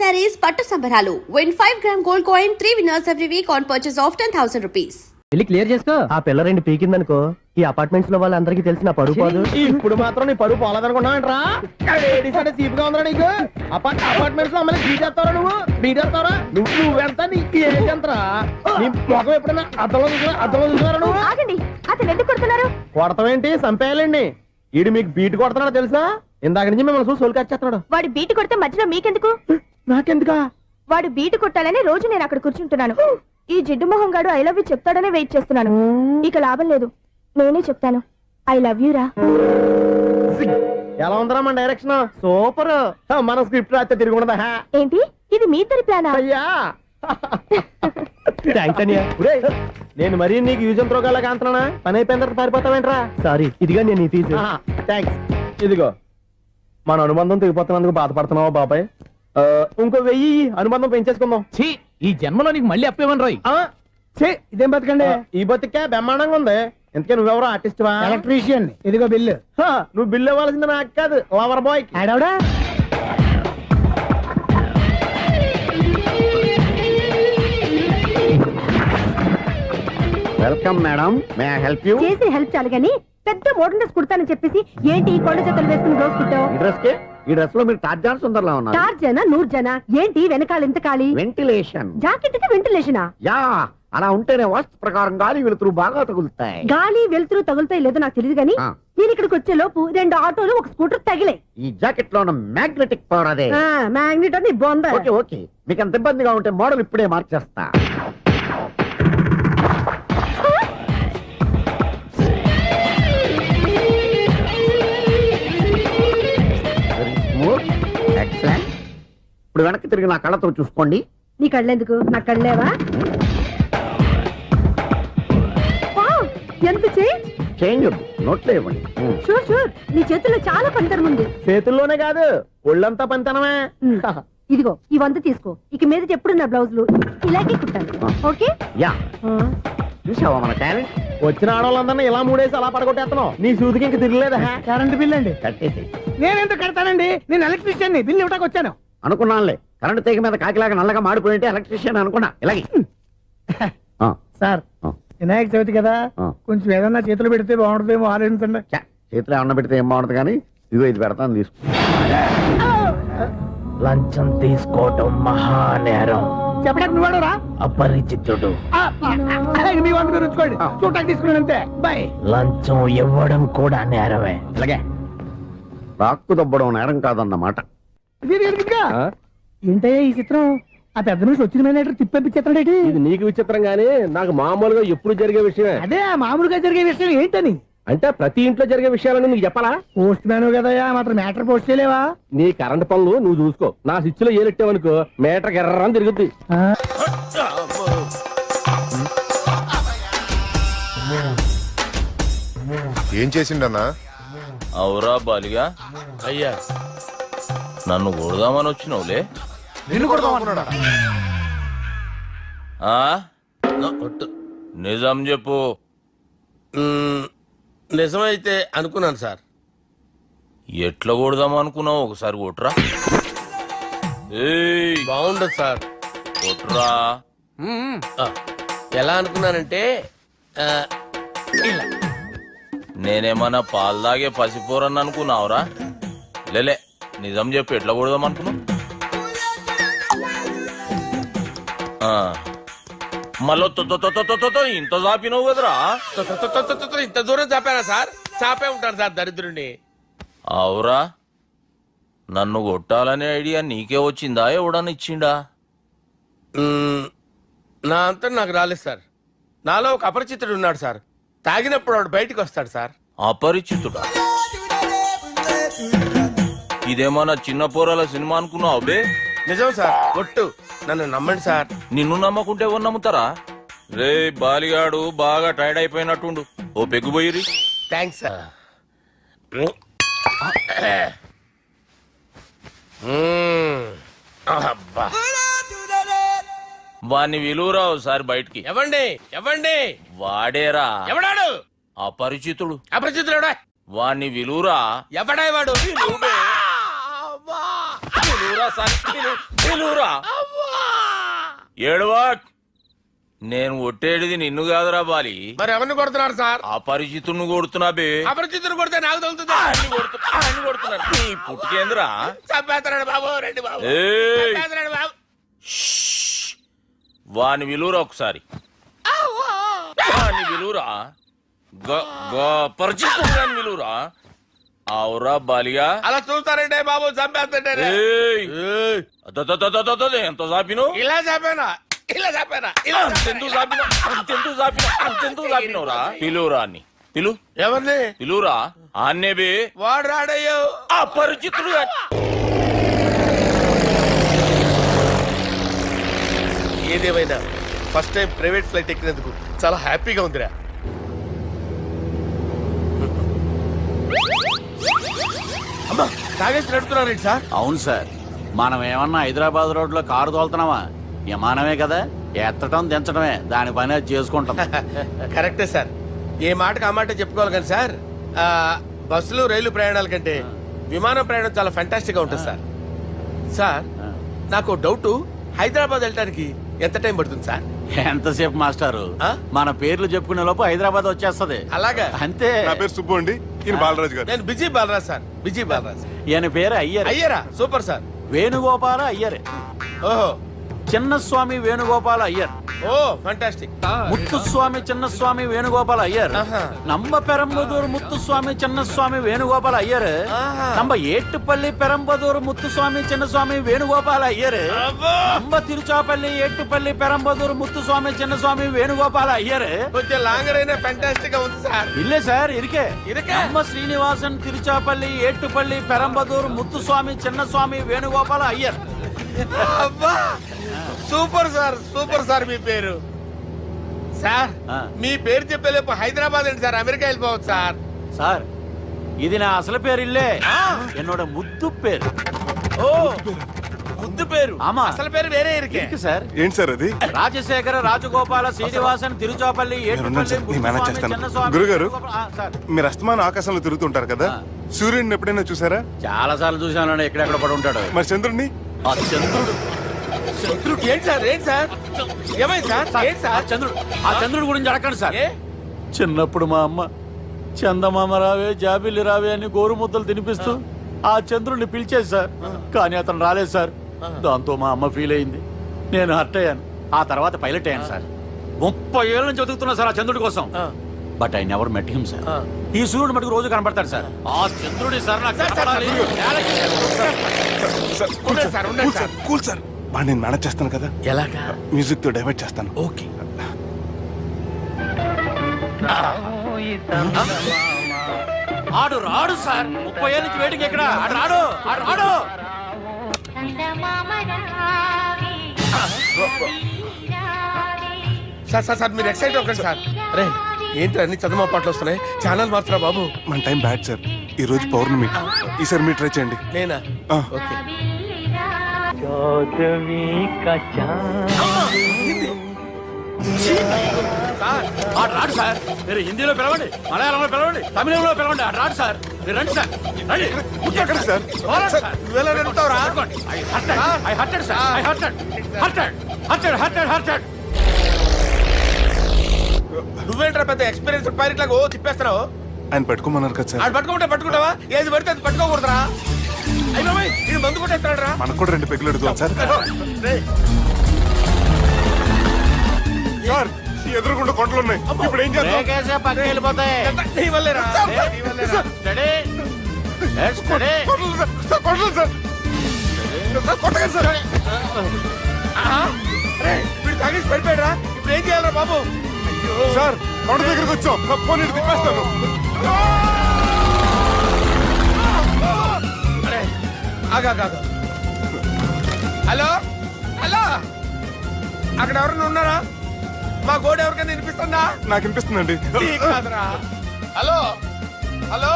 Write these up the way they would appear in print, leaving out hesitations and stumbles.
sarees పట్టు సంబరాలు. Win 5 gram gold coin, 3 winners every week on purchase of 10,000 rupees. వెళ్ళి clear చేసుకో. ఆ పిల్ల రెండు పీకిందనుకో ఈ అపార్ట్మెంట్స్ లో వాళ్ళందరికీ తెలిసిన పరువు పోదు. ఇప్పుడు మాత్రం నీ పరువు పోలేదనుకున్నావంటరా? చీప్ గా ఉందా నీకు? అపార్ట్మెంట్స్ లో అమ్మని బీటేస్తావరా నువ్వెంత నీకు ఏంటంతరా? నీ మొఖం ఎప్పుడైనా అద్దంలో చూసారా నువ్వు? ఆగండి, అతను ఎందుకు కొడుతున్నారు? కొడతావేంటి? చంపేయాలండి. ఈడు మీకు బీట్ కొడుతున్నాడు తెలుసా? ఇందాక నుంచి మిమ్మల్ని చూసి సోల్కి వచ్చేస్తున్నాడు. వాడు బీటు కొడితే మధ్యలో మీకెందుకు? నాకెందుకా? వాడు బీటు కొట్టాలని రోజు నేను అక్కడ కూర్చుంటున్నాను. ఈ జిడ్డు మొహం గాడు ఐ లవ్ యూ చెప్తాడనే వెయిట్ చేస్తున్నాను. ఇక లాభం లేదు, నేనే చెప్తాను. ఐ లవ్ యూ రా. ఎలా ఉందరా మన డైరెక్షన్? సూపర్. మన స్క్రిప్ట్ రాస్తే తిరిగి ఉండదా? ఏంటి ఇది మీ ఇద్దరి ప్లానా? అయ్యా నేను మరీ నీకు యూజ్ అంత రోగాలకు అంటున్నా. పని అయిపోయిన తర్వాత పారిపోతావేంట్రా? సారీ, ఇదిగా నేను ఈ ఫీజు. థ్యాంక్స్. ఇదిగో మన అనుబంధం తెగిపోతున్నందుకు బాధపడుతున్నావా బాబాయ్? ఇంకో 1000 అనుబంధం పెంచేసుకుందాం. ఈ జన్మలో నీకు మళ్ళీ అప్పేమని రాయి. ఇదేం బతికండి? ఈ బతికే బ్రహ్మాండంగా ఉంది. ఎందుకే నువ్వెవరో ఆర్టిస్ట్ వా? ఎలక్ట్రీషియన్. ఇదిగో బిల్లు. నువ్వు బిల్లు ఇవ్వాల్సింది నాకు కాదు, లవర్ బాయ్. ఆడవడా? Welcome madam, may I help you? చేసి హెల్ప్ చాలు గాని పెద్ద మోడల్ డ్రెస్ కుడతానని చెప్పేసి ఏంటి ఈ కొండ జతలు వేసుకుని రోజు కుట్టావు? ఈ డ్రెస్ లో మీరు టార్జాన్ సుందర్లా ఉన్నారు. టార్జనా నూర్జనా ఏంటి వెనకాల ఎంత ఖాళీ? వెంటిలేషన్. జాకెట్ కి వెంటిలేషనా? యా, అలా ఉంటేనే వాస్తు ప్రకారం గాలి వెలుతురు బాగా తగులుతాయి. గాలి వెలుతురు తగులుతాయి లేదో నాకు తెలియదు గానీ నేను ఇక్కడికి వచ్చే లోపు 2 ఆటోలు ఒక స్కూటర్ తగిలే. ఈ జాకెట్ లో ఉన్న మ్యాగ్నెటిక్ పవర్ అదే. మ్యాగ్నెట్ అని బొంద. ఓకే ఓకే, మీకు అంత ఇబ్బందిగా ఉంటే మోడల్ ఇప్పుడే మార్చేస్తా. ఎక్సలెంట్. ఇప్పుడు వెనక్కి తిరిగి నా కళ్ళతో చూసుకోండి. నీ కళ్ళెందుకు? నా కళ్ళేవా? ఎంత చేంజ్? చేంజ్ నోట్లో ఇవ్వండి. షూర్ షూర్, నీ చేతుల్లో చాలా పనితనం ఉంది. చేతుల్లోనే కాదు, ఒళ్ళంతా పనితనమే. ఇదిగో ఈ 100 తీసుకో. ఇక మీద ఎప్పుడు నా బ్లౌజులు ఇలాగే కుట్టాను. ఓకే? యా, చూసావా మన టాలెంట్? వచ్చిన ఆడవాళ్ళందరినీ ఇలా మూడేసి అలా పడగొట్టేస్తున్నావు. నీ సూదికి ఇంక తిరగలేదా? కరెంట్ బిల్ అండి. కట్టేసి. నేనెందుకు కడతానండి? నేను ఎలక్ట్రీషియన్. బిల్ ఇవ్వడానికి వచ్చాను. అనుకున్నానులే, కరెంట్ తీగ మీద కాకిలాగా నల్లగా మాడిపోయింటే ఎలక్ట్రీషియన్ అనుకున్నా. ఇలాగే సార్, వినాయక చవితి కదా, కొంచెం ఏదన్నా చేతులు పెడితే బాగుంటుందేమో ఆలోచించండి. చేతిలో అన్న పెడితే ఏం బాగుంటుంది కానీ ఇదిగో ఇది పెడతాను, తీసుకో. లంచం తీసుకోవటం మహానేరం. చెప్పడానికి నువ్వు రా. అపరిచితుడు. మీ వంద మీరు ఉంచుకోండి, చూడటానికి తీసుకున్నాను అంతే. బాయ్. లంచం ఇవ్వడం కూడా నేరమే. ఇలాగే రాక్కు దబ్బడం నేరం కాదన్నమాట. ఏంటయ్యా ఈ చిత్రం? ఆ పెద్ద నుంచి వచ్చిన మేనేటర్ తిప్పించేస్తాడేటి? ఇది నీకు విచిత్రం గానీ నాకు మామూలుగా ఎప్పుడు జరిగే విషయమే. అదే మామూలుగా జరిగే విషయం ఏంటని? అంటే ప్రతి ఇంట్లో జరిగే విషయాలని నీకు చెప్పాలా? పోస్ట్ మ్యాన్ కదయ్యా, మాత్రం మ్యాటర్ పోస్ట్ చేయలేవా? నీ కరెంట్ పనులు నువ్వు చూసుకో. నా స్విచ్ లో ఏలెట్టావనుకో మీటర్ ఎర్రని తిరుగుద్ది. ఏం చేసిండన్నా? అవురా బాలిగా, అయ్యా నన్ను కొడదామని వచ్చినవులే. నిన్ను కొడదామన్నాడా? నిజం చెప్పు. నిజమైతే అనుకున్నాను సార్. ఎట్లా కొడదాం అనుకున్నావు? ఒకసారి కొట్రా. బాగుండదు సార్. కొట్రా. ఎలా అనుకున్నానంటే ఇలా. నేనేమన్నా పాలు తాగే పసిపోరని అనుకున్నావురా? లేలే, నిజం చెప్పు, ఎట్లా కొడదాం అనుకున్నావు? మళ్ళీ ఇంత చాపినవు కదరా? ఇంత దూరం చాపానా సార్? చాపే ఉంటాను సార్ దరిద్రుడిని. అవురా, నన్ను కొట్టాలనే ఐడియా నీకే వచ్చిందా? ఎవడన్నా ఇచ్చిండా? నా అంతా నాకు రాలేదు సార్. నాలో ఒక అపరిచితుడు ఉన్నాడు సార్. తాగినప్పుడు వాడు బయటకు వస్తాడు సార్. అపరిచితుడా? ఇదేమన్నా చిన్న పోరాల సినిమా అనుకున్నావు బే? నిజం సార్, ఒట్టు, నన్ను నమ్మండి సార్. నిన్ను నమ్మకుంటే ఎవరు నమ్ముతారా? రే బాలిగాడు బాగా టైర్డ్ అయిపోయినట్టుండు, ఓ పెగ్గుపోయిరి. Thanks sir. వాణ్ణి విలువరా ఒకసారి బయటికి. ఎవండి వాడేరా. ఎవడాడు? అపరిచితుడు. అపరిచితుడు వాణ్ణి విలువరా. ఎవడా వాడు? పిలువురా సార్, పిలువురా. ఏడవా, నేను ఒట్టేడిది నిన్ను కాదురా బాలి, మరి ఎవరిని కొడుతున్నారు సార్? అపరిచితుడిని కొడుతున్నా బే. అపరిచితుడు కొడితే నాకు తగులుతుందా? అన్ని కొడుతున్నారు. నీ పుట్టుకేంద్రా? చంపేస్తున్నాడు బాబు, రండి బాబు. ఏయ్, చంపేస్తున్నాడు బాబు. వాని విలువరా ఒకసారి, వాని విలువరా. పరిచితుడు విలువరా. అవురా బాలిగా. అలా చూస్తారంటే బాబు, చంపేస్తుంటే. ఏయ్, ఎంత చాపిను? ఇలా చంపేనా, ఇలా చంపేనా, ఇలా అంతెందుకు చాపినా, అంతెందుకు చాపినవురా? పిలువురా అని పిలు, ఎవరిని? పిలువురా. ఆన్నే బే. వాడు రాడయ్యో. అపరిచితుడు. ఏదేమైనా ఫస్ట్ టైం ప్రైవేట్ ఫ్లైట్ ఎక్కినందుకు చాలా హ్యాపీగా ఉందిరా. అమ్మా, తాగేసి నడుపుతున్నారేంటి సార్? అవును సార్, మనం ఏమన్నా హైదరాబాద్ రోడ్ లో కారు తోలుతున్నావా? విమానమే కదా, ఎత్తడం దించడమే దాని పని అది చేసుకుంటాం. కరెక్టే సార్, ఏ మాటకు ఆ మాట చెప్పుకోవాలి కానీ సార్, బస్సులు రైలు ప్రయాణాల కంటే విమానం ప్రయాణం చాలా ఫ్యాంటాస్టిక్ గా ఉంటుంది సార్. సార్, నాకు డౌట్, హైదరాబాద్ వెళ్ళడానికి ఎంత టైం పడుతుంది సార్? ఎంతసేపు మాస్టారు, ఆ? మన పేర్లు చెప్పుకునే లోపు హైదరాబాద్ వచ్చేస్తది. అలాగా? అంతే. నా పేరు సుబ్బు అండి, ఈయన బాలరాజు గారు. నేను busy Balaraj sir, busy Balaraj. ఈయన పేరు అయ్యర్. అయ్యరా, సూపర్ సార్. వేణుగోపాల అయ్యర్. ఓహో, చిన్నస్వామి వేణుగోపాల అయ్యర్. Oh fantastic. ముత్తుస్వామి చిన్నస్వామి వేణుగోపాల అయ్యర్. ఆహా. நம்ம பெரம்பதூர் முத்துசுவாமி சின்னசுவாமி வேணுகோபால் ஐயர். ஆஹா. நம்ம ஏட்டுப்பள்ளி பெரம்பதூர் முத்துசுவாமி சின்னசுவாமி வேணுகோபால் ஐயர். అబ్బో, நம்ம తిరుచాపల్లి ఏట్టుపల్లి పెరంబదూర్ ముత్తుస్వామి చిన్నస్వామి వేణుగోపాల అయ్యర్. కొంచెం లాంగర్ అయినా ఫ్యాంటాస్టిక్ గా ఉంది సార్. இல்ல சார் இருக்கே. இருக்கா? நம்ம ஸ்ரீனிவாசன் తిరుచాపల్లి ఏట్టుపల్లి పెరంబదూర్ ముత్తుస్వామి చిన్నస్వామి వేణుగోపాల అయ్యర్. అబ్బా, సూపర్ సార్, సూపర్ సార్. మీ పేరు సార్, ఆ. మీ పేరు చెప్పేలేపు హైదరాబాద్ అండి సార్, అమెరికా వెళ్ళిపోవచ్చు సార్. சார், ఇది నా అసలు పేరు ఇల్లే, என்னோட ముద్దు పేరు. ఓ, ముద్దు పేరు. ఆమా. అసలు పేరు వేరే ఇరికే. ఇருக்கு సార్. ఏంటి సార్ అది? రాజశేఖర రాజగోపాల శ్రీనివాసన్ తిరుచాపల్లి నేనున్నాను సార్, నేను మేనేజ్ చేస్తాను. గురుగారు, మీరు అస్తమానం ఆకాశంలో తిరుగుతుంటారు కదా, సూర్యుడిని ఎప్పుడైనా చూసారా? చాలా సార్లు చూసాను, ఎక్కడెక్కడ పడి ఉంటాడు. మరి చంద్రుడిని? ఆ చంద్రుడు, శత్రుడు ఏంటి సార్, ఏంటి సార్, ఏమైంది సార్, ఏంటి ఆ సార్? చంద్రుడు గురించి అడగండి సార్. ఏ? చిన్నప్పుడు మా అమ్మ చందమామ రావే జాబిల్లి రావే అని గోరు ముద్దలు తినిపిస్తూ ఆ చంద్రుడిని పిలిచేది సార్, కానీ అతను రాలేదు సార్. దాంతో మా అమ్మ ఫీల్ అయింది, నేను హర్ట్ అయ్యాను. ఆ తర్వాత పైలట్ అయ్యాను సార్. 30 ఏళ్ళ నుంచి చదువుతున్నా సార్ ఆ చంద్రుడి కోసం. But I never met him sir. ఈ సూర్యుడు మటుకు రోజు కనపడతాడు సార్. ఆ చంద్రుడి సార్ నాకు కనపడాలి. ఉండండి సార్, ఉండండి సార్. కూల్ సార్, వాడు నేను మేనేజ్ చేస్తాను కదా, ఎలాగా? మ్యూజిక్ తో డైవర్ట్ చేస్తాను. ఓకే. ఆడు రాడు సార్, 30 ఏళ్ళ నుంచి వేటికి ఎక్కడ ఆడు రాడు, ఆడు రాడు. సార్ సార్ సార్, మీరు ఎక్సైట్ అవ్వకండి సార్. రే, ఏంటి అన్ని చదువు పాటలు వస్తున్నాయి, ఛానల్ మార్చరా బాబు. మన టైం బ్యాడ్ సార్, ఈ రోజు పౌర్ణమి, ఈసారి మీరు ట్రై చేయండి. నేనా? ఆ. ఓకే. సార్, ఆడు రాడు సార్. మీరు హిందీలో పిలవండి, మలయాళంలో పిలవండి, తమిళంలో పిలవండి, ఆడు రాడు సార్. మీరు రండి సార్, రండి. ఎక్కడ సార్? పోరాడు సార్. నువ్వెలా నడుపుతావురా? I hurted, sir. I hurted. నువ్వేంట్రా పెద్ద ఎక్స్పీరియన్స్ పైరెట్ లాగా ఓ తిప్పేస్తున్నావు? ఆయన పెట్టుకోమన్నారు కదా సార్. ఆడు పట్టుకుంటే పట్టుకుంటావా? ఏది పడితే అది పట్టుకోకూడదురా. అయ్యి బాబాయ్, ఇది మందు కొట్టేస్తాడు రా. మనకు కూడా 2 పెగ్గులు అడుగుతాం సార్. సార్, ఈ ఎదురుగుండా కొండలు ఉన్నాయి, ఇప్పుడు ఏం చేద్దాం? బ్రేకేసే పక్కకి వెళ్ళిపోతాయి. నీ వల్లేరా, నీ వల్లేరా. Steady. Let's steady. Kondalu sir, sir, Kondalu sir. Sir, కొట్టకండి సార్. ఆహా. రేయ్, వీడు తాగేసి పడిపోయాడురా. ఇప్పుడు ఏం చేయాలరా బాబు? సార్, కొండ దగ్గరికి వచ్చాం, పోనీ ఇటు తిప్పేస్తాను. అరే, ఆగా. హలో, హలో, అక్కడ ఎవరైనా ఉన్నారా? మా గోడ ఎవరికైనా వినిపిస్తుందా? నాకు వినిపిస్తుందండి. నీకు కాదురా. హలో, హలో,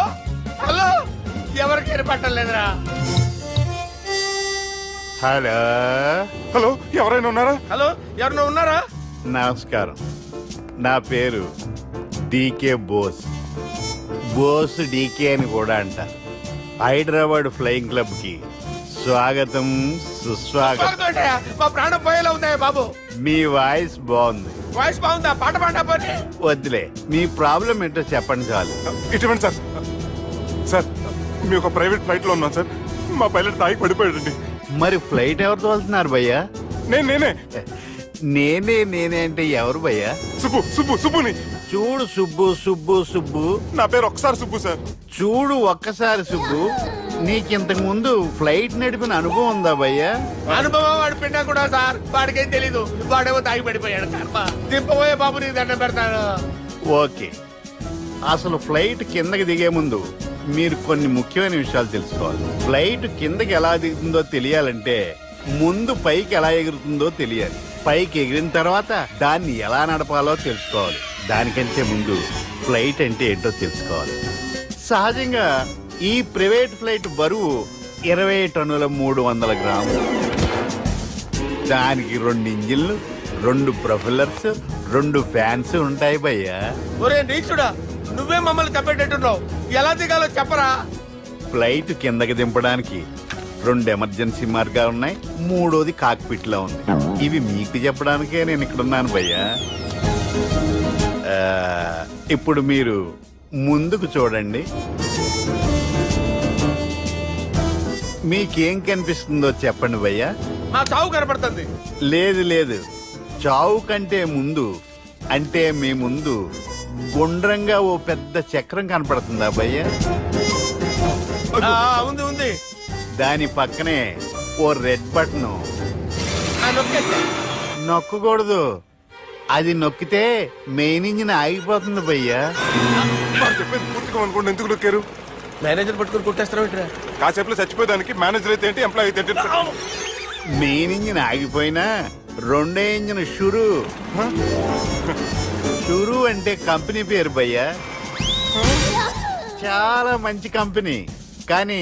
హలో, ఎవరికి వినపట్టలేదురా. హలో, హలో, ఎవరైనా ఉన్నారా? హలో, ఎవరైనా ఉన్నారా? నమస్కారం, నా పేరు డీకే బోస్. బోస్ డీకే అని కూడా అంటారు. హైదరాబాద్ ఫ్లయింగ్ క్లబ్ కి స్వాగతం సుస్వాగతం. స్వాగతం ఏంటయ్యా? మా ప్రాణం పోయేలా ఉందా బాబు? మీ వాయిస్ బాగుంది. వాయిస్ బాగుందా? పాట పాడా పోనీ. వద్దులే, మీ ప్రాబ్లం ఏంటో చెప్పండి చాలు. ఇటువంటి సార్ సార్ మీ ఒక ప్రైవేట్ ఫ్లైట్ లో ఉన్నాం సార్. మా పైలట్ తాగి పడిపోయాడండి. మరి ఫ్లైట్ ఎవరు తోలుతున్నారు భయ్యా? నేనే నేనే అంటే ఎవరు భయ్యా? సుబ్బుని. చూడు సుబ్బు సుబ్బు సుబ్బు, నా పేరు ఒకసారి సుబ్బు సార్. చూడు ఒక్కసారి సుబ్బు, నీకింతకు ముందు ఫ్లైట్ నడిపిన అనుభవం ఉందా భయ్యా? అనుభవం వాడు పిండా కూడా సార్. వాడికేం తెలీదు. వాడేమో తాగి పడిపోయాడు. కర్మ. దింపబోయే బాబు నీకు దండం పెడతాను. ఓకే, అసలు ఫ్లైట్ కిందకి దిగే ముందు మీరు కొన్ని ముఖ్యమైన విషయాలు తెలుసుకోవాలి. ఫ్లైట్ కిందకి ఎలా దిగుతుందో తెలియాలంటే ముందు పైకి ఎలా ఎగురుతుందో తెలియాలి. పైకి ఎగిరిన తర్వాత దాన్ని ఎలా నడపాలో తెలుసుకోవాలి. దానికంటే ముందు ఫ్లైట్ అంటే ఏంటో తెలుసుకోవాలి. సహజంగా ఈ ప్రైవేట్ ఫ్లైట్ బరువు 20 టన్నుల 300 గ్రాములు. దానికి 2 ఇంజిన్లు, 2 ప్రొఫెల్లర్స్, 2 ఫ్యాన్స్ ఉంటాయి భయ్యా. ఒరే నీచుడా, నువ్వే మమ్మల్ని చెప్పేటట్టున్నావు. ఎలా దిగాలో చెప్పరా? ఫ్లైట్ కిందకి దింపడానికి 2 ఎమర్జెన్సీ మార్గాలు ఉన్నాయి. 3వది కాక్పిట్ లో ఉంది. ఇవి మీకు చెప్పడానికే నేను ఇక్కడ ఉన్నాను భయ్యా. ఇప్పుడు మీరు ముందుకు చూడండి. మీకేం కనిపిస్తుందో చెప్పండి భయ్యా. మా చావు కనపడుతుంది. లేదు, చావు కంటే ముందు అంటే మీ ముందు గుండ్రంగా ఓ పెద్ద చక్రం కనపడుతుందా భయ్యా? ఉంది. దాని పక్కనే ఓ రెడ్ బటన్. నొక్కకూడదు, అది నొక్కితే మెయిన్ ఇంజిన్ ఆగిపోతుంది భయ్యా. చెప్పేది పూర్తిగా అనుకోండి. ఎందుకు నొక్కారు? మేనేజర్ పట్టుకుని కుట్టేస్తారా? కాసేపులో చచ్చిపోయేదానికి మేనేజర్ అయితే ఏంటి, ఎంప్లాయ్ అయితే ఏంటి? మెయిన్ ఇంజిన్ ఆగిపోయినా 2వ ఇంజిన్ షురు అంటే కంపెనీ పేరు భయ్యా. చాలా మంచి కంపెనీ. కానీ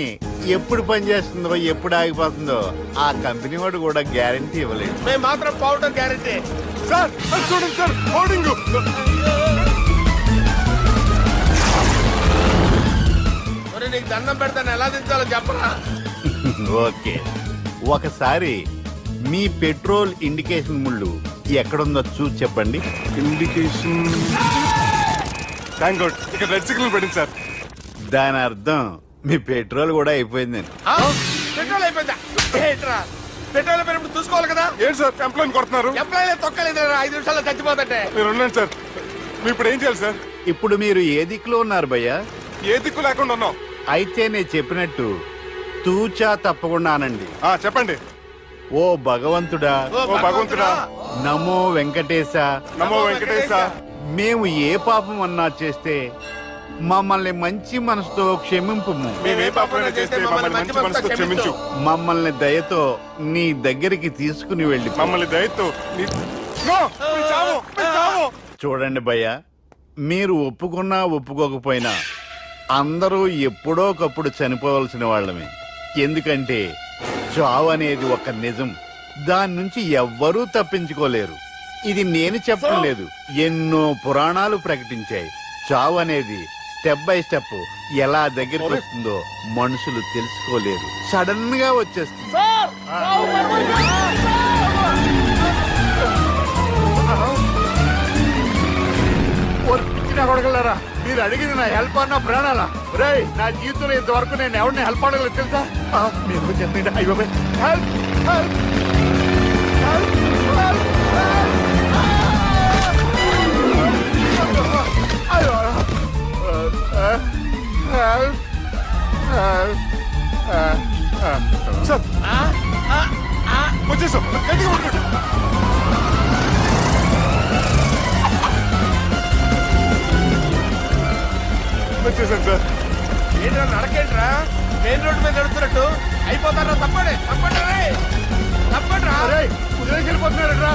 ఎప్పుడు పనిచేస్తుందో ఎప్పుడు ఆగిపోతుందో ఆ కంపెనీ వాడు కూడా గ్యారంటీ ఇవ్వలేదు. మేము మాత్రం పౌడర్ గ్యారంటీ. సార్ అది చూడండి సార్, హోర్డింగ్. ఒరే నీకు దండం పెడతాను, ఎలా దించాలో చెప్పరా? ఓకే, ఒకసారి మీ పెట్రోల్ ఇండికేషన్ ముళ్ళు ఎక్కడుందో చూసి చెప్పండి. ఇండికేషన్. థ్యాంక్ గాడ్, ఇక్కడ రెడ్ సిగ్నల్ పడింది సార్. దాని అర్థం మీ పెట్రోల్ కూడా అయిపోయిందని. పెట్రోల్ అయిపోయిందా? ఏంట్రా పెట్రోల్ అయిపోయినప్పుడు చూసుకోవాలి కదా. ఏంటి సార్ ఎంప్లాయ్ కొడుతున్నారు? ఎంప్లాయీ తొక్కలేదు. 5 నిమిషాల్లో చచ్చిపోతుంటే. మీరు ఉన్నాను సార్. మీరు ఇప్పుడు ఏం చేయాలి సార్? ఇప్పుడు మీరు ఏ దిక్కులో ఉన్నారు భయ్యా? ఏ దిక్కు లేకుండా ఉన్నాం. అయితే నేను చెప్పినట్టు తూచా తప్పకుండా అనండి. చెప్పండి. ఓ భగవంతుడా, ఓ భగవంతుడా, నమో వెంకటేశ, నమో వెంకటేశ. మేము ఏ పాపం అన్నా చేస్తే మమ్మల్ని మంచి మనసుతో క్షమింపు. మేమే పాపమైనా చేస్తే మమ్మల్ని మంచి మనసుతో క్షమించు. మమ్మల్ని దయతో నీ దగ్గరికి తీసుకుని వెళ్ళి మమ్మల్ని దయతో చూడండి భయ్యా, మీరు ఒప్పుకున్నా ఒప్పుకోకపోయినా అందరూ ఎప్పుడో ఒకప్పుడు చనిపోవలసిన వాళ్ళమే. ఎందుకంటే చావు అనేది ఒక నిజం. దాని నుంచి ఎవ్వరూ తప్పించుకోలేరు. ఇది నేను చెప్పడం లేదు, ఎన్నో పురాణాలు ప్రకటించాయి. చావు అనేది స్టెప్ బై స్టెప్ ఎలా దగ్గరికి వస్తుందో మనుషులు తెలుసుకోలేరు. సడన్ గా వచ్చేస్తుంది. కొడగలరా, మీరు అడిగింది నా హెల్ప్ అన్న ప్రాణాలా? రే, నా జీవితంలో ఇంతవరకు నేను ఎవరిని హెల్ప్ అడగలేదు తెలుసా? మీరు చెప్పండి. అయ్యో హెల్ప్ హెల్ప్ సార్ వచ్చేసాం. వచ్చేసాను సార్. ఏంట్రా నడకేంట్రా? మెయిన్ రోడ్డు మీద నడుస్తున్నట్టు అయిపోతారా? తప్పండి రా. వెళ్ళిపోతున్నారా?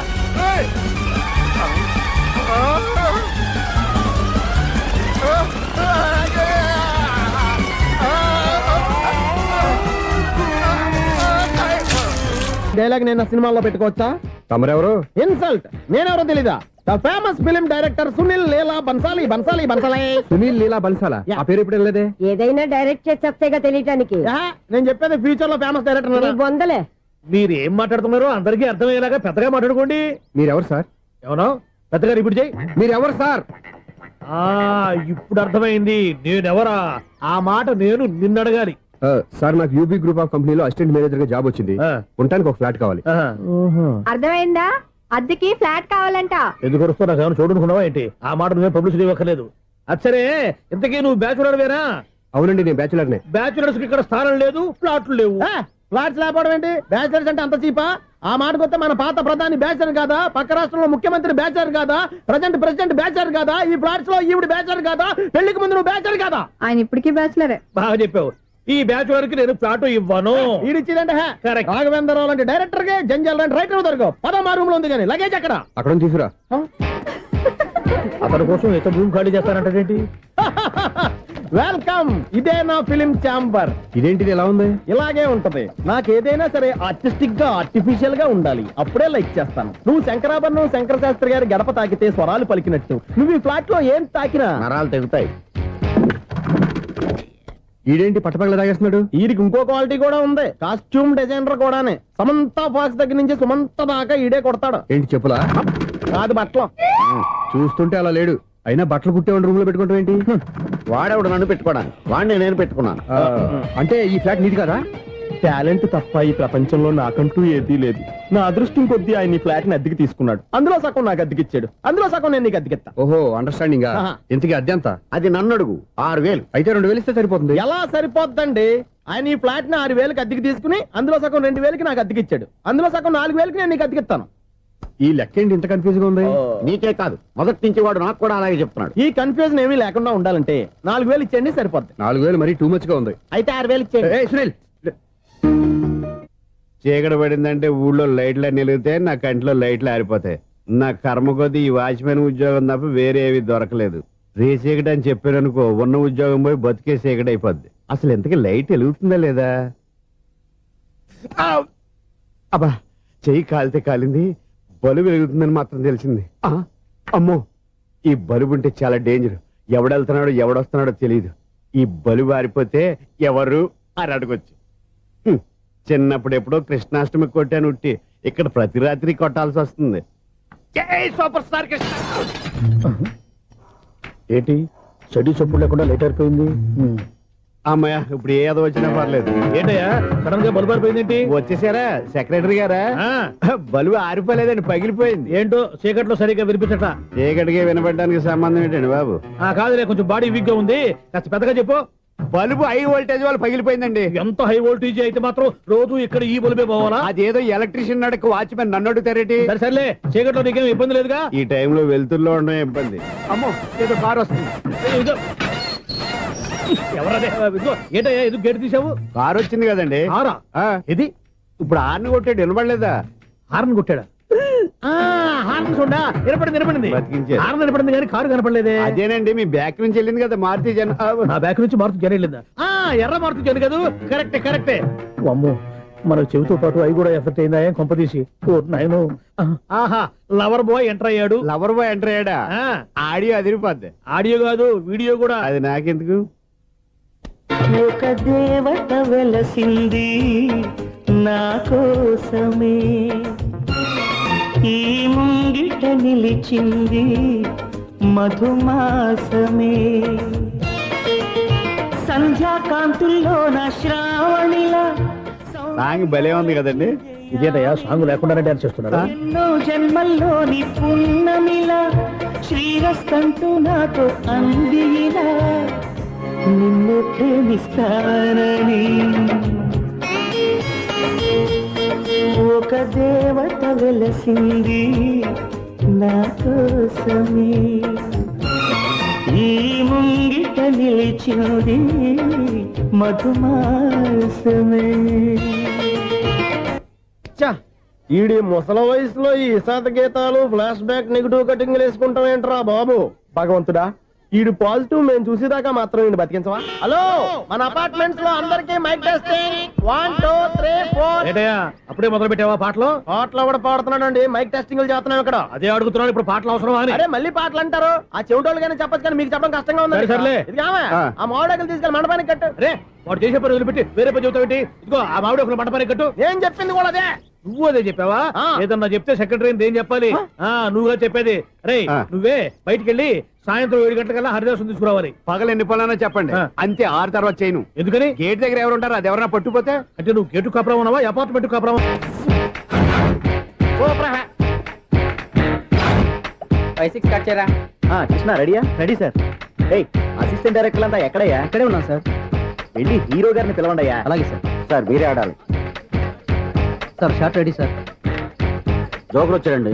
డైలాగ్ నేను సినిమాల్లో పెట్టుకోవచ్చా? తమరెవరు? ఇన్సల్ట్. నేనెవరో తెలీదా? The famous film director Sunil Leela Bhansali Bhansali Bhansali. Sunil Leela బన్సాలా ఆ పేరు ఇప్పుడు లేదే. ఏదైనా డైరెక్ట్ చేసి చెప్తేగా తెలియటానికి నేను చెప్పేది ఫ్యూచర్ లో ఫేమస్ డైరెక్టర్. బొందలే. మీరు ఏం మాట్లాడుతున్నారో అందరికీ అర్థమయ్యేలాగా పెద్దగా మాట్లాడుకోండి. మీరెవరు సార్? ఎవరో పెద్దగా రిపీట్ చేయి. మీరెవరు సార్? ఇప్పుడు అర్థమైంది నేనెవరా. ఆ మాట నేను నిన్ను అడగాలి. సార్ నాకు యూబీ గ్రూప్ ఆఫ్ కంపెనీలో అసిస్టెంట్ మేనేజర్ గా జాబ్ వచ్చింది. ఉండటానికి ఒక ఫ్లాట్ కావాలి. అర్థమైందా? అద్దెకి ఫ్లాట్ కావాలంట. ఎందుకు వస్తున్నా నాకు ఏమైనా చూడనుకున్నావా ఏంటి? ఆ మాట నువ్వే పబ్లిసిటీ ఇవ్వక్కర్లేదు. అచ్చరే ఇంతకీ నువ్వు బ్యాచులర్ వేరా? అవునండి నేను బ్యాచులర్ నే. బ్యాచులర్స్ కి ఇక్కడ స్థానం లేదు, ఫ్లాట్లు లేవు. ఫ్లాట్స్ లేకపోవడం ఏంటి? బ్యాచిలర్స్ అంటే అంత చీపా? ఆ మాటకొస్తే మన పాత ప్రధాని బ్యాచర్ కాదా? పక్క రాష్ట్రంలో ముఖ్యమంత్రి బ్యాచర్ కాదా? ప్రెసిడెంట్ బ్యాచర్ కాదా? ఈ ఫ్లాట్స్ లో ఈవిడ బ్యాచర్ కాదా? పెళ్లికి ముందు నువ్వు బ్యాచర్ కాదా? ఆయన ఇప్పటికీ బ్యాచులరే. బాగా చెప్పావు. ఈ బ్యాచులర్ కి నేను ఫ్లాట్ ఇవ్వను. ఈడిచ్చిందంటే రాఘవేంద్రరావు లాంటి డైరెక్టర్ కి జంజల్ లాంటి రైటర్ దొరకవు. పదమా రూమ్ లో ఉంది కానీ లగేజ్ అక్కడ. అక్కడ తీసుకురా. అతని కోసం ఎంత భూమి ఖాళీ చేస్తానంటే వెల్కమ్. ఇదే నా ఫిలిం ఛాంబర్. ఇదేంటిది ఎలా ఉంది? ఇలాగే ఉంటది. నాకు ఏదైనా సరే ఆర్టిస్టిక్ గా ఆర్టిఫిషియల్ గా ఉండాలి. అప్పుడే లైక్ చేస్తాను. నువ్వు శంకరాభరణం శంకర శాస్త్రి గారి గడప తాకితే స్వరాలు పలికినట్టు నువ్వు ఈ ఫ్లాట్ లో ఏం తాకినా నరాలు తెగుతాయి. ఈడేంటి పట్టపగల తాగేస్తున్నాడు? వీడికి ఇంకో క్వాలిటీ కూడా ఉంది. కాస్ట్యూమ్ డిజైనర్ కూడానే. సమంత ఫాక్స్ దగ్గర నుంచి సుమంత దాకా ఈడే కొడతాడు. ఏంటి చెప్పులా? కాదు బట్టలు. చూస్తుంటే అలా లేడు. అయినా బట్టలు కుట్టే రూమ్ లో పెట్టుకుంటాం ఏంటి? వాడేవాడు నన్ను పెట్టుకోవడానికి, వాడిని నేను పెట్టుకున్నాను. అంటే ఈ ఫ్లాట్ నీది కదా? టాలెంట్ తప్ప ఈ ప్రపంచంలో నాకంటూ ఏదీ లేదు. నా అదృష్టం కొద్దీ ఆయన ఈ ఫ్లాట్ ని అద్దెకి తీసుకున్నాడు. అందులో సగం నాకు అద్దెకిచ్చాడు, అందులో సగం నేను నీకు అద్దెకిస్తా. ఓహో అండర్స్టాండింగ్. ఆహా. ఇంతకీ అద్దె ఎంత? అది నన్ను అడుగు. 6,000. అయితే 2,000 ఇస్తే సరిపోతుంది. ఎలా సరిపోద్దండి? ఆయన ఈ ఫ్లాట్ ని 6,000కి అద్దెకి తీసుకుని అందులో సగం 2,000కి నాకు అద్దెకిచ్చాడు, అందులో సగం 4,000కి నేను నీకు అద్దెకిస్తాను. ఈ లెక్క ఏంటి ఇంత కన్ఫ్యూజ్ గా ఉంది? నీకే కాదు, మొదటి నుంచి వాడు నాకు కూడా అలాగే చెప్తున్నాడు. ఈ కన్ఫ్యూజన్ ఏమీ లేకుండా ఉండాలంటే 4,000 ఇచ్చేయండి సరిపోద్ది. 4,000 మరీ టూ మచ్ గా ఉంది. అయితే 6,000 ఇచ్చేయండి. ఏయ్, సునీల్ చీకటి పడిందంటే ఊళ్ళో లైట్లు నిలిగితే నా కంటిలో లైట్లు ఆరిపోతాయి. నా కర్మ కొద్దీ ఈ వాచ్మెన్ ఉద్యోగం తప్ప వేరే ఏవి దొరకలేదు. రేచీకటి అని చెప్పారనుకో, ఉన్న ఉద్యోగం పోయి బతికే చీకటి అయిపోద్ది. అసలు ఎంతకీ లైట్ వెలుగుతుందా లేదా? అబ్బా, చెయ్యి కాలితే కాలింది, బలుబు వెలుగుతుందని మాత్రం తెలిసింది. అమ్మో, ఈ బలుబు ఉంటే చాలా డేంజర్. ఎవడెళ్తున్నాడో ఎవడొస్తున్నాడో తెలియదు. ఈ బలుబు ఆరిపోతే ఎవరు అని అడగొచ్చు. చిన్నప్పుడు ఎప్పుడో కృష్ణాష్టమి కొట్టాను ఉట్టి, ఇక్కడ ప్రతి రాత్రి కొట్టాల్సి వస్తుంది. జై సూపర్ స్టార్ కృష్ణ. ఏంటి చెడు చప్పుడు లేకుండా లేట్ అయిపోయింది. అమ్మయ్య, ఇప్పుడు ఏదో వచ్చినా పర్లేదు. ఏంటయ్యా సడన్ గా బల్బు అయిపోయింది ఏంటి? వచ్చేసారా సెక్రటరీ గారా? బలుబు ఆరిపోలేదండి, పగిలిపోయింది. ఏంటో చీకట్లో సరిగ్గా వినిపించట. చీకటికి వినపడడానికి సంబంధం ఏంటండి బాబు? కాదులే, కొంచెం బాడీ వీక్ గా ఉంది, కాస్త పెద్దగా చెప్పు. బల్బు హై వోల్టేజ్ వాళ్ళు పగిలిపోయిందండి. ఎంత హై వోల్టేజ్ అయితే మాత్రం రోజు ఇక్కడ ఈ బల్బే పోవాలా? అదేదో ఎలక్ట్రీషియన్ నడక వాచ్మెన్ నన్ను అడుగుతారేటి? సరే సర్లే, చీకట్లో నీకేం ఇబ్బంది లేదుగా? ఈ టైంలో వెళ్తుల్లో ఉండడం ఇబ్బంది. అమ్మో, ఏదో కారు వస్తుంది. ఇదిగో. ఎవరదే? ఇదిగో, ఏంటయ్యా ఇది గేట్ తీసావు? కారు వచ్చింది కదండి. కారా? ఇది ఇప్పుడు ఆర్ని కొట్టాడు, వినపడలేదా? హార్న్ కొట్టాడా? హార్న్ చూడా వినపడింది. బతికించారు. హార్న్ వినపడింది కానీ కారు కనపడలేదే. అదేనండి, మీ బ్యాక్ నుంచి వెళ్ళింది కదా మారుతి జన. నా బ్యాక్ నుంచి మారుతు జన వెళ్ళిందా? ఎర్ర మారుతు జన కదా? కరెక్టే. అమ్మో, మన చెవితో పాటు అవి కూడా ఎఫెక్ట్ అయిందా కొంపదీసి? నాయను. ఆహా, లవర్ బాయ్ ఎంటర్ అయ్యాడు. లవర్ బాయ్ ఎంటర్ అయ్యాడా? ఆడియో అదిరిపోద్ది. ఆడియో కాదు, వీడియో కూడా. అది నాకెందుకు? ఒక దేవత వెలసింది నా కోసమే, ఈ ముంగిట నిలిచింది మధుమాసమే, సంధ్యాకాంతుల్లో నా శ్రావణిలా సాంగ్ భలే ఉంది కదండి. ఇదేటయ్యా సాంగ్ లేకుండానే డాన్స్ చేస్తున్నారా? ఎన్నో జన్మల్లోని పున్నమిలా శ్రీరస్తంటూ నాతో అందిలా నిన్ను ప్రేమిస్తానని, ఒక దేవత వెలసింది నా కోసమే, ఈ ముంగిట నిలిచింది మధుమాసమే. ఈడి ముసల వయసులో ఈ ఇసాత గీతాలు, ఫ్లాష్ బ్యాక్, నెగిటివ్ కటింగ్ వేసుకుంటాం ఏంట్రా బాబు? భగవంతుడా, ఈడు పాజిటివ్ మేము చూసేదాకా మాత్రం ఈయన బతికించవా? హలో, మన అపార్ట్మెంట్స్ లో అందరికీ మైక్ టెస్టింగ్ 1 2 3 4. ఏంటయ్యా అప్పుడే మొదలు పెట్టావా పాటలు? పాటలు కూడా పాడుతున్నాడు అండి, మైక్ టెస్టింగ్ చేస్తున్నాం ఇక్కడ. అదే అడుగుతున్నాను, ఇప్పుడు పాటలు అవసరమా అని. అరే మళ్ళీ పాటలు అంటారు, ఆ చెవిటోళ్ళు కానీ చెప్పచ్చు కానీ మీకు చెప్పడం కష్టంగా ఉంది. సర్లే. ఇది కావా? ఆ మామిడాకులు తీసుకెళ్ళి మండపానికి కట్టు. రే వాడు చేసే పని వదిలిపెట్టి వేరే పని చెబుతావు ఏంటి? ఇదిగో ఆ మామిడి ఒక మంటపని కట్టు. ఏం చెప్పింది కూడా అదే. నువ్వు అదే చెప్పావా? ఆ. ఏదన్నా చెప్తే సెక్రటరీ ఏం చెప్పాలి? నువ్వుగా చెప్పేది. రే నువ్వే బయటికి వెళ్ళి సాయంత్రం 7 గంటలకల్లా హరిదాసు తీసుకురావాలి. పగలు ఎన్ని పనులైనా చెప్పండి, అంతే 6 తర్వాత చేయను. ఎందుకని? గేట్ దగ్గర ఎవరు ఉంటారు, అది ఎవరైనా పట్టుపోతే. అంటే నువ్వు గేటు కాపురం ఉన్నావా అపార్ట్మెంట్ కాపురం? కృష్ణ రెడీయా? Ready sir. ఏయ్ అసిస్టెంట్ డైరెక్టర్ అంతా ఎక్కడయ్యా? ఇక్కడే ఉన్నాం సార్. వెళ్ళి హీరో గారిని పిలవండి అయ్యా. అలాగే సార్. సార్ మీరే ఆడాలి సార్. Short ready sir. జోకులు వచ్చాడండి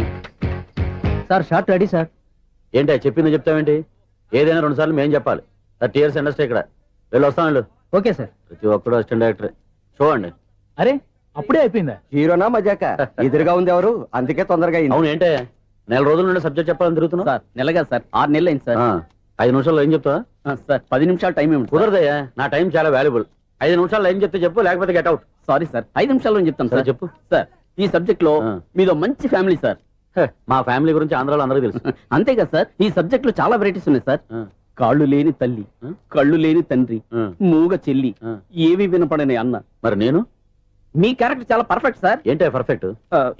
సార్ షార్ట్ రెడీ సార్. ఏంటి చెప్పింది చెప్తావేంటి? ఏదైనా 2 సార్లు మేం చెప్పాలి. 30 years ఇండస్ట్రీ ఇక్కడ. వెళ్ళి వస్తాం వెళ్ళు. Okay sir. ప్రతి ఒక్కడు అసిస్టెంట్ డైరెక్టర్. చూడండి. అరే అప్పుడే అయిపోయిందా? హీరోనా మజాక? ఎదురుగా ఉంది ఎవరు, అందుకే తొందరగా అయింది. అవును ఏంటే నెల రోజుల నుండి సబ్జెక్ట్ చెప్పాలని తిరుగుతున్నావు? సార్ నెలగా సార్, 6 నెలలు అయింది సార్. 5 నిమిషాల్లో ఏం చెప్తావా? సార్ 10 నిమిషాలు టైం ఏమి కుదరదయ్యా, నా టైం చాలా వాల్యుబుల్. 5 నిమిషాల్లో ఏం చెప్తే చెప్పు, లేకపోతే గెట్ అవుట్. సారీ సార్, 5 నిమిషాల్లో చెప్తాను సరే సార్. చెప్పు. సార్ ఈ సబ్జెక్ట్ లో మీదో మంచి ఫ్యామిలీ సార్. మా ఫ్యామిలీ గురించి ఆంధ్రాలో అందరికీ తెలుసు. అంతే కదా సార్, ఈ సబ్జెక్ట్ లో చాలా వెరైటీస్ ఉన్నాయి సార్. కాళ్ళు లేని తల్లి, కళ్ళు లేని తండ్రి, మూగ చెల్లి, ఏవి వినపడని అన్న. మరి నేను మీ క్యారెక్టర్ చాలా పర్ఫెక్ట్ సార్. ఏంటే పర్ఫెక్ట్?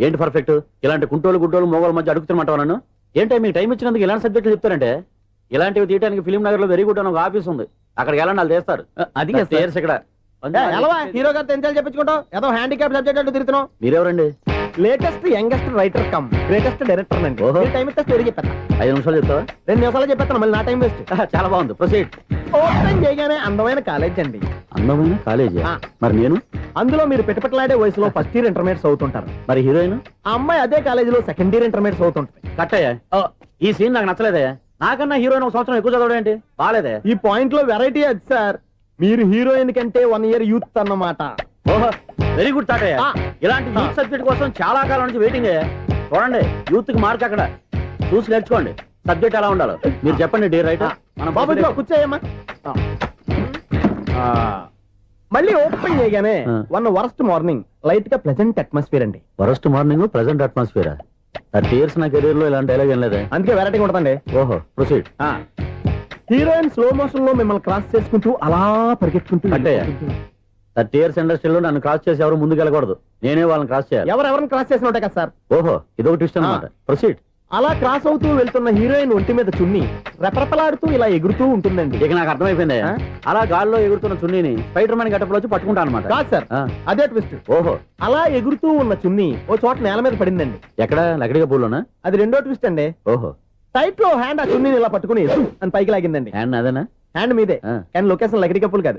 ఏంటి పర్ఫెక్ట్? ఇలాంటి కుంటోలు గుడ్డోలు మోగోళ్ళ మధ్య అడుగుతున్నమాట నన్ను. ఏంటంటే మీకు టైం ఇచ్చినందుకు ఇలాంటి సబ్జెక్టులు చెప్తారంటే? ఇలాంటివి తీయడానికి ఫిలిం నగర్ లో వెరీ గుడ్ అని ఒక ఆఫీస్ ఉంది, అక్కడికి వెళ్ళండి, వాళ్ళు చేస్తారు. అది కాదు సార్. ఇక్కడ హీరో గారు తెంచాలి చెప్పించుకుంటావు, ఏదో హ్యాండిక్యాప్ సబ్జెక్ట్ అంటూ తిరుగుతున్నావు. మీరెవరండి? Latest youngest writer cum greatest director అండి. ఓహో. టైం ఇస్తే స్టోరీ చెప్పేస్తా. 5 నిమిషాలు చెప్తావా? 2 నిమిషాలు చెప్పేస్తాను, మళ్ళీ నా టైం వేస్ట్. చాలా బాగుంది, ప్రొసీడ్. ఓపెన్ చేయగానే అందమైన కాలేజ్ అండి. అందమైన కాలేజీ? ఆ. మరి నేను? అందులో మీరు పెట్టుపట్లాడే వయసులో ఫస్ట్ ఇయర్ ఇంటర్మీడియట్స్ అవుతుంటారు. మరి హీరోయిన్? ఆ అమ్మాయి అదే కాలేజీలో సెకండ్ ఇయర్ ఇంటర్మీడియట్స్ అవుతుంటుంది. కట్టయ్యా, ఈ సీన్ నాకు నచ్చలేదే. నాకన్నా హీరోయిన్ 1 సంవత్సరం ఎక్కువ చదవడం ఏంటి? బాలేదే. ఈ పాయింట్ లో వెరైటీ అది సార్, మీరు హీరోయిన్ కంటే 1 year యూత్ అన్నమాట. ఓహో, వెరీ గుడ్ థాట్. ఆ. ఇలాంటి యూత్ సబ్జెక్ట్ కోసం చాలా కాలం నుంచి వెయిటింగ్. చూడండి, యూత్ కి మార్క్ అక్కడ చూసి నేర్చుకోండి. సబ్జెక్ట్ ఎలా ఉండాలో మీరు చెప్పండి. డే రైట్ మన బాబు ఇదిగో కూర్చోయమ్మా. మళ్ళీ ఓపెన్ చేయగానే ఆ. 1 worst మార్నింగ్, లైట్ గా ప్లెజెంట్ అట్మాస్ఫియర్ అండి. Worst morning, present atmosphere. 30 years నా కెరీర్ లో ఇలాంటి డైలాగ్ ఏం లేదే. అందుకే వెరైటీ ఉంటుందండి. ఓహో, ప్రొసీడ్. హీరోయిన్ స్లో మోషన్ లో మిమ్మల్ని క్రాస్ చేసుకుంటూ అలా పరిగెత్తుకుంటూ కట్టయ్య, 30 years ఇండస్ట్రీలో నన్ను క్రాస్ చేసి ఎవరు ముందుకు వెళ్ళకూడదు, నేనే వాళ్ళని క్రాస్ చేయాలి. ఎవరెవరిని క్రాస్ చేసిన ఉంటాయి కదా సార్. ఓహో, ఇదొక ట్విస్ట్ అన్నమాట. ప్రొసీడ్. అలా క్రాస్ అవుతూ వెళ్తున్న హీరోయిన్ ఒంటి మీద చున్ని రెపరెపలాడుతూ ఇలా ఎగురుతూ ఉంటుందండి. ఇక నాకు అర్థమైపోయింది. ఆ? అలా గాల్లో ఎగురుతున్న చున్నీని స్పైడర్ మ్యాన్ గట్టపులో వచ్చి పట్టుకుంటా అనమాట. కాదు సార్, అదే ట్విస్ట్. ఓహో, అలా ఎగురుతూ ఉన్న చున్ని ఓ చోట నేల మీద పడిందండి. ఎక్కడ? లకడిగా పూల్లోనా? అది రెండో ట్విస్ట్ అండి. ఓహో, టైట్ లో హ్యాండ్ ఆ చున్నీని ఇలా పట్టుకుని జు అని పైకి లాగిందండి. హ్యాండ్ అదేనా? హ్యాండ్ మీదే, ఆ. కానీ లొకేషన్ లకడి కప్పులు కాదు.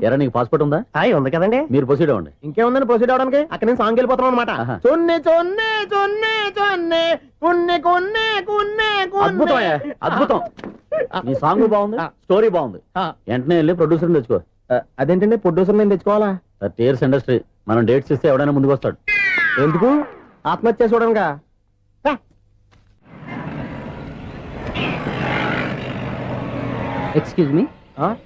ఎరా నీకు పాస్పోర్ట్ ఉందా? హాయ్ ఉంది కదండి. మీరు ప్రొసీడ్ అవ్వండి. ఇంకేముందని ప్రొసీడ్ అవడానికి? అక్కడ నేను సాంగ్ వెళ్ళిపోతాను అనమాట. ఆహా. చొన్నే చొన్నే చొన్నే చొన్నే కున్నే కున్నే కున్నే అద్భుతం అయ్యా, అద్భుతం. నీ సాంగ్ బాగుంది, స్టోరీ బాగుంది. వెంటనే వెళ్ళి ప్రొడ్యూసర్ తెచ్చుకో. అదేంటండి ప్రొడ్యూసర్ నేను తెచ్చుకోవాలా? 30 years ఇండస్ట్రీ, మనం డేట్స్ ఇస్తే ఎవడైనా ముందుకు వస్తాడు. ఎందుకు? ఆత్మహత్య చూడనుగా. Excuse me,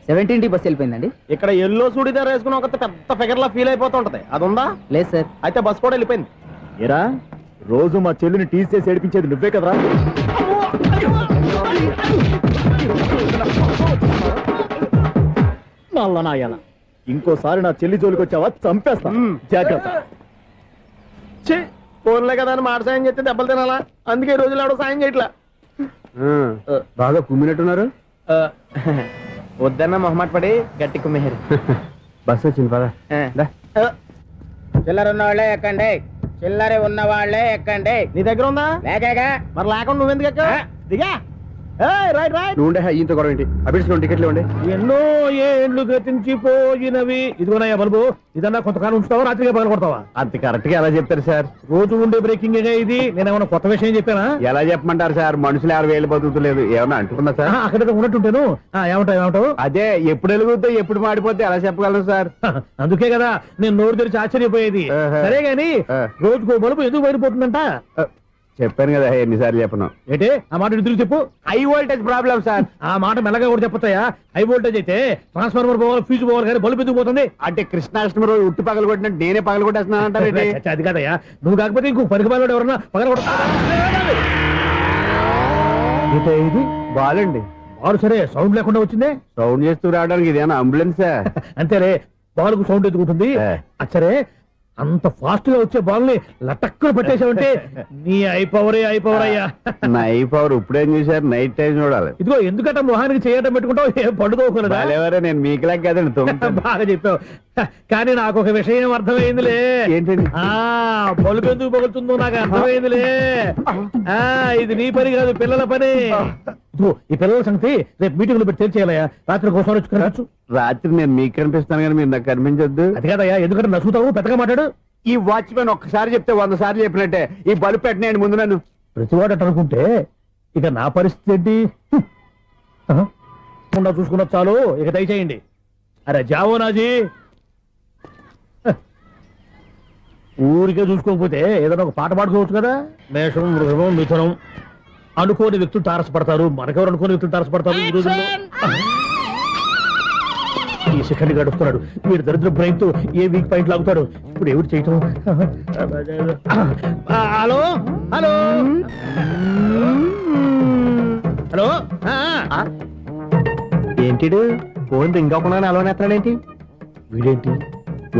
17D bus వెళ్ళిపోయిందండి. ఇక్కడ ఎల్లో చూడిదార్ వేసుకుని ఒక పెద్ద ఫిగర్ లా ఫీల్ అయిపోతూ ఉంటది, అది ఉందా? లేదు సార్. అయితే బస్ కూడా వెళ్ళిపోయింది. ఏరా రోజు మా చెల్లిని టీస్ చేసి ఏడిపించేది నువ్వే కదరా? నల్ల నాయన, ఇంకోసారి నా చెల్లి జోలికి వచ్చావా చంపేస్తా, జాగ్రత్త. ఫోన్లే కదా అని మాట సాయం చేస్తే దెబ్బలు తినాలా, అందుకే ఈ రోజులు ఎవడో సాయం చేయట్లా. బాగా కుమ్మినట్టున్నారు. వద్దన్న మొహమాట పడి గట్టి కుమ్మేరు. బస్ వచ్చింది పదా. చిల్లర ఉన్న వాళ్ళే ఎక్కండి, చిల్లర ఉన్న వాళ్ళే ఎక్కండి. నీ దగ్గర ఉందా? లేకగా మరి లేకుండా నువ్వెందుకు ఎక్క? దిగా. Right right. నువ్వు ఈయంతో గొడవ ఏంటి? అభిడ్స్ టికెట్లు ఇవ్వండి. ఎన్నో ఏండ్లు గతించిపోయినవి. ఇదిగోనయ్యా బల్బు, ఇదన్నా కొంతకాలం ఉంచుతావా, రాత్రిగా పగల కొడతావా? అంత కరెక్ట్ గా ఎలా చెప్తారు సార్? రోజు ఉండే బ్రేకింగ్ ఇది. నేనేమన్నా కొత్త విషయం చెప్పానా? ఎలా చెప్పమంటారు సార్? మనుషులు 60,000 బతుకుతలేదు, ఏమన్నా అంటున్నా సార్? అక్కడ ఉన్నట్టుంటాను. ఏమంటావు? అదే ఎప్పుడు వెలుగుతో ఎప్పుడు మాడిపోతే ఎలా చెప్పగలరు సార్? అందుకే కదా నేను నోరు తెరిచి ఆశ్చర్యపోయేది. ఆహా. సరే గాని ఆ. రోజుకో బలుపు ఎందుకు బయటపోతుందంట? చెప్పాను కదా ఎన్నిసార్లు చెప్పను. ఏంటి ఆ మాట తిరిగి చెప్పు. High voltage problem sir. ఆ మాట మెల్లగా కూడా చెప్పొచ్చాయా? హై వోల్టేజ్ అయితే ట్రాన్స్ఫార్మర్ పోవాలి, ఫ్యూజ్ పోవాలి, కానీ బల్బు ఎందుకు పోతుంది? అంటే కృష్ణాష్టమి రోజు ఉట్టి పగలు కొట్టినట్టు నేనే పగలు కొట్టేస్తున్నానంటారేంటి? చచ్చా, అది కాదయ్యా. నువ్వు కాకపోతే ఇంకో పనికి బాలు ఎవరన్నా పగల ఇది బాలండి. బాలు సరే సౌండ్ లేకుండా వచ్చిందే. సౌండ్ చేస్తూ రావడానికి ఇదేనా అంబులెన్సా? అంతేలే, బాలుకు సౌండ్ ఎదుగుతుంది. సరే అంత ఫాస్ట్ గా వచ్చే బాల్ని లటక్కులు పట్టేసావంటే నీ ఐపవర్ అయ్యా. నా ఐ పవర్ ఇప్పుడేం చూసారు? నైట్ టైం చూడాలి. ఇదిగో ఎందుకంటే మొహానికి చేయటం పెట్టుకుంటావు, ఏం పండుకోకూడదా? ఎవరే నేను మీకులాగా కదండి తొమ్మిది. బాగా చెప్పావు. కానీ నాకు ఒక విషయం అర్థమైందిలే. ఏంటండి? బల్బు ఎందుకు పగులుతుందో నాకు అర్థమైందిలే. ఇది నీ పని కాదు, పిల్లల పని. ఇదిగో ఈ పిల్లల సంగతి రేపు మీటింగ్ లో పెట్టి తెలిసేయాలయ్యా. రాత్రి కోసం వచ్చుకోవచ్చు. రాత్రి నేను మీకు కనిపిస్తాను కానీ మీరు నాకు కనిపించొద్దు. అది కాదయ్యా, ఎందుకంటే నసుగుతావు, పెద్దగా మాట్లాడు. ఈ వాచ్మెన్ ఒక్కసారి చెప్తే 100 సార్లు చెప్పినట్టే. ఈ బల్బు పెట్టినాయండి ముందు నన్ను. ప్రతివాడు అట్ట అనుకుంటే ఇక నా పరిస్థితి ఏంటి? చూసుకున్న చాలు, ఇక దయచేయండి. అరే జావో నాజీ, ఊరికే చూసుకోకపోతే ఏదైనా ఒక పాట పాడుకోవచ్చు కదా. మేషం, వృషభం, మిథునం అనుకోని వ్యక్తులు తారసపడతారు. మనకెవరు అనుకోని వ్యక్తులు తారసపడతారు ఈ రోజుల్లో? ఈ సెకండ్ గడుపుతున్నాడు వీడు దరిద్ర బ్రెయిన్ తో. ఏ వీక్ పాయింట్ లాగుతాడు ఇప్పుడు? ఎవరు చేయటం? Hello hello hello. ఏంటిడు ఫోన్ రింగ్ అవ్వకుండా అలవనేస్తాడేంటి? వీడేంటి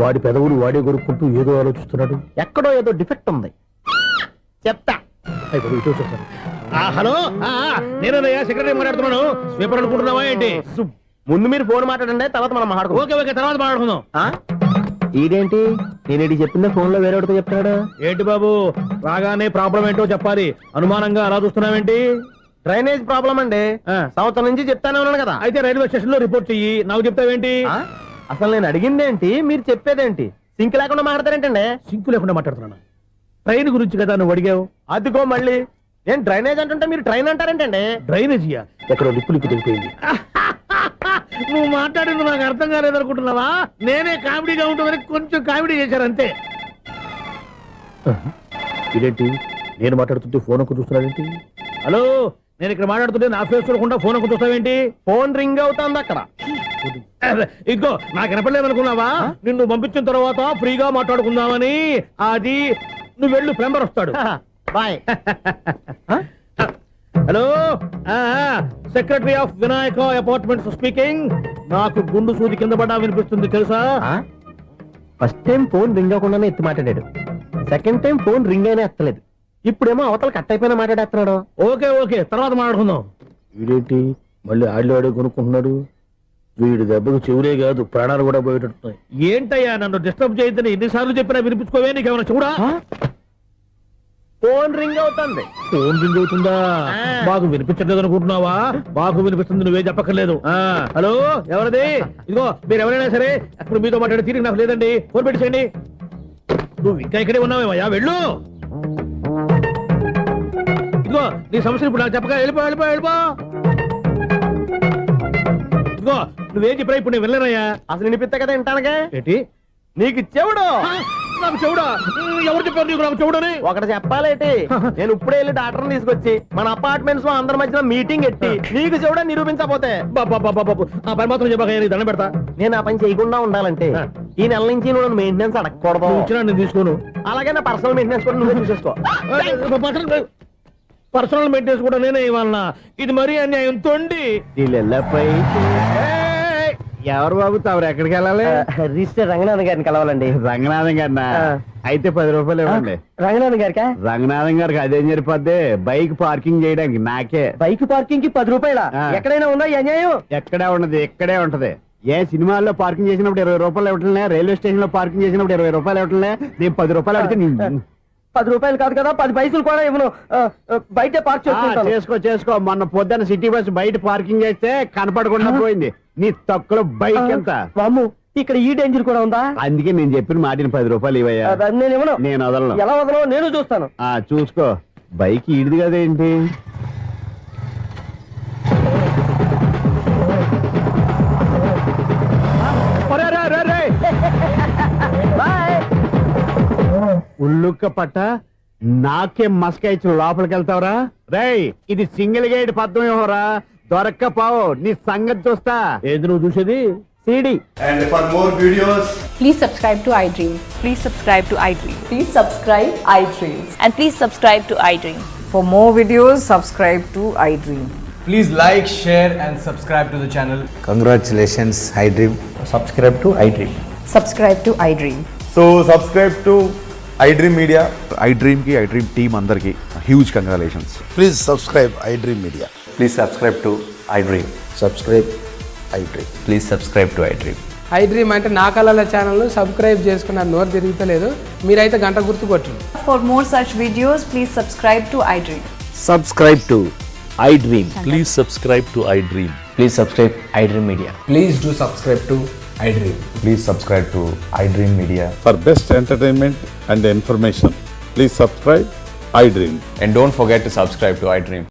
వాడి పెదవులు వాడే కొరుక్కుంటూ ఏదో ఆలోచిస్తున్నాడు. ఎక్కడో ఏదో డిఫెక్ట్ ఉంది, చెప్తా. హలో, నేనయ్యా సెక్రటరీ మాట్లాడుతున్నాను. స్వీపర్ అనుకుంటున్నావా ఏంటి? ముందు మీరు ఫోన్ మాట్లాడండి, తర్వాత మనం మాట్లాడుకో. ఓకే ఓకే, తర్వాత మాట్లాడుకుందాం. ఇదేంటి నేను చెప్పిందే ఫోన్ లో వేరే చెప్తాడు? ఏంటి బాబు, రాగానే ప్రాబ్లం ఏంటో చెప్పాలి. అనుమానంగా అలా చూస్తున్నావేంటి? డ్రైనేజ్ ప్రాబ్లం అండి. సంవత్సరం నుంచి చెప్తానే ఉన్నాను కదా. అయితే రైల్వే స్టేషన్ లో రిపోర్ట్ చెయ్యి, నాకు చెప్తావేంటి? అసలు నేను అడిగిందేంటి, మీరు చెప్పేదేంటి? సింక్ లేకుండా మాట్లాడతారేంటండి? సింకు లేకుండా మాట్లాడుతున్నాను. ట్రైన్ గురించి కదా నువ్వు అడిగావు. అదిగో మళ్ళీ నేను డ్రైనేజ్ అంటుంటే మీరు ట్రైన్ అంటారేంటండి? డ్రైనేజీయా? ఎక్కడో లిప్పు దిగిపోయింది. నువ్వు మాట్లాడింది నాకు అర్థం కాలేదనుకుంటున్నావా? నేనే కామెడీగా ఉంటుందని కొంచెం కామెడీ చేశారు అంతే. ఇదేంటి నేను మాట్లాడుతుంటే ఫోన్ ఒక్క చూస్తున్నావేంటి? హలో, నేను ఇక్కడ మాట్లాడుతుంటే నా ఫేస్ చూడకుండా ఫోన్ ఒక్క చూస్తావేంటి? ఫోన్ రింగ్ అవుతుంది అక్కడ. ఇదిగో నాకు వినపడలేదనుకున్నావా? నిన్ను పంపించిన తర్వాత ఫ్రీగా మాట్లాడుకుందామని. అది నువ్వు వెళ్ళు, ప్లంబర్ వస్తాడు. Bye. Hello, secretary of Vinayaka apartments speaking. నాకు గుండు సూది కింద పడ్డా వినిపిస్తుంది తెలుసా? ఫస్ట్ టైం ఫోన్ రింగ్ అవ్వకుండానే ఎత్తి మాట్లాడాడు. సెకండ్ టైం ఫోన్ రింగ్ అయినా ఎత్తలేదు. ఇప్పుడేమో అవతల కట్ అయిపోయినా మాట్లాడేస్తున్నాడు. ఓకే ఓకే, తర్వాత మాట్లాడుకుందాం. వీడేంటి మళ్ళీ ఆడిలో కొనుక్కుంటున్నాడు? వీడి దెబ్బకు చెవులే కాదు, ప్రాణాలు కూడా పోయేటట్టున్నాయి. ఏంటయ్యా నన్ను డిస్టర్బ్ చేయొద్దని ఎన్నిసార్లు చెప్పినా వినిపించుకోవే? నీకేమైనా చూడా? ఫోన్ రింగ్ అవుతుంది. ఫోన్ రింగ్ అవుతుందా? బాగు వినిపించట్లేదు అనుకుంటున్నావా? బాగు వినిపిస్తుంది, నువ్వే చెప్పక్కర్లేదు. హలో, ఎవరిది? ఇదిగో మీరు ఎవరైనా సరే ఇప్పుడు మీతో మాట్లాడే తీరిక నాకు లేదండి. ఫోన్ పెట్టేసేయండి. నువ్వు ఇంకా ఇక్కడే ఉన్నావేమయ్యా, వెళ్ళు. ఇదిగో నీ సమస్యలు ఇప్పుడు నాకు చెప్పగా వెళ్ళిపో వెళ్ళిపో వెళ్ళిపో. ఇదిగో నువ్వేం చెప్పరా ఇప్పుడు నేను వెళ్ళానయ్యా. అసలు వినిపిస్తా కదా వింటానగా. ఏంటి నీకు చెవుడు? నాకు చెవుడా? ఎవరు చెప్పారు నీకు నాకు చెవుడని? ఒకటి చెప్పాలేటి, నేను ఇప్పుడే వెళ్ళి డాక్టర్ని తీసుకొచ్చి మన అపార్ట్మెంట్స్ లో అందరి మధ్యన మీటింగ్ ఎట్టి నీకు చెవుడని నిరూపించకపోతే బాబు ఆ పని మాత్రం చెప్పాక దండం పెడతా. నేను ఆ పని చేయకుండా ఉండాలంటే ఈ నెల నుంచి నువ్వు మెయింటెనెన్స్ అడగకూడదు. ఇచ్చినా నేను తీసుకోను. అలాగే నా పర్సనల్ మెయింటెనెన్స్ కూడా నువ్వే చూసేసుకో. పర్సనల్ మెయింటెనెన్స్ కూడా నేనే ఇవ్వాలన్నా? ఇది మరీ అన్యాయం తొండి. ఎవరు బాబు తమరు ఎక్కడికి వెళ్ళాలి? రిజిస్టర్ రంగనాథ్ గారిని కలవాలండి. రంగనాథం గారినా? అయితే 10 రూపాయలు ఇవ్వండి. రంగనాథ్ గారికా? రంగనాథం గారికి అదేం సరిపోద్ది, బైక్ పార్కింగ్ చేయడానికి. నాకే బైక్ పార్కింగ్ కి 10 రూపాయల? ఎక్కడైనా ఉందా ఈ అన్యాయం? ఎక్కడే ఉండదు, ఇక్కడే ఉంటది. ఏ సినిమాల్లో పార్కింగ్ చేసినప్పుడు 20 రూపాయలు ఇవ్వట్లే, రైల్వే స్టేషన్ లో పార్కింగ్ చేసినప్పుడు 20 రూపాయలు ఇవ్వట్లే. నేను 10 రూపాయలు అడిగితే 10 రూపాయలు కాదు కదా, 10 పైసలు కూడా ఇవ్వను. బయట పార్క్ చేసుకో. మొన్న పొద్దున్న సిటీ బస్ బయట పార్కింగ్ చేస్తే కనపడకుండా పోయింది. నీ తక్కువ బైక్ ఎంత? వామ్ము, ఇక్కడ ఈ డేంజర్ కూడా ఉందా? అందుకే నేను చెప్పిన మాటిని 10 రూపాయలు ఇవ్వయ్యా. నేను ఇవ్వను. నేను వదలను. ఎలా వదలవు నేను చూస్తాను. చూసుకో. బైక్ ఈడిది కదేంటి? బాయ్. ఉల్లుక్క పట్ట నాకే మస్కా ఇచ్చిన లోపలికి వెళ్తావురా? రేయ్, ఇది సింగిల్ గేట్ పద్మం ఏమోరా, దొరక్కపోవు నీ సంగతి చూస్తా. ఏది నువ్వు చూసేది? CD. And for more videos Please subscribe to iDream. Please subscribe to iDream. Please subscribe iDream. And please subscribe to iDream. For more videos, subscribe to iDream. Please like, share and subscribe to the channel. Congratulations iDream. Subscribe to iDream. Subscribe to iDream. So subscribe to iDream media. iDream కి iDream team అందరికి huge congratulations. Please subscribe iDream media. Please subscribe to iDream. Subscribe iDream. Please subscribe to iDream. iDream అంటే నా కళల channel subscribe చేసుకున్న నోరు తిరుగుతలేదు, మీరైతే గంట గుర్తు కొట్టండి. For more such videos, please subscribe to iDream. Subscribe to iDream. Please subscribe to iDream. Please subscribe iDream media. Please do subscribe to iDream. Please subscribe to iDream media. For best entertainment and information please subscribe iDream. And don't forget to subscribe to iDream.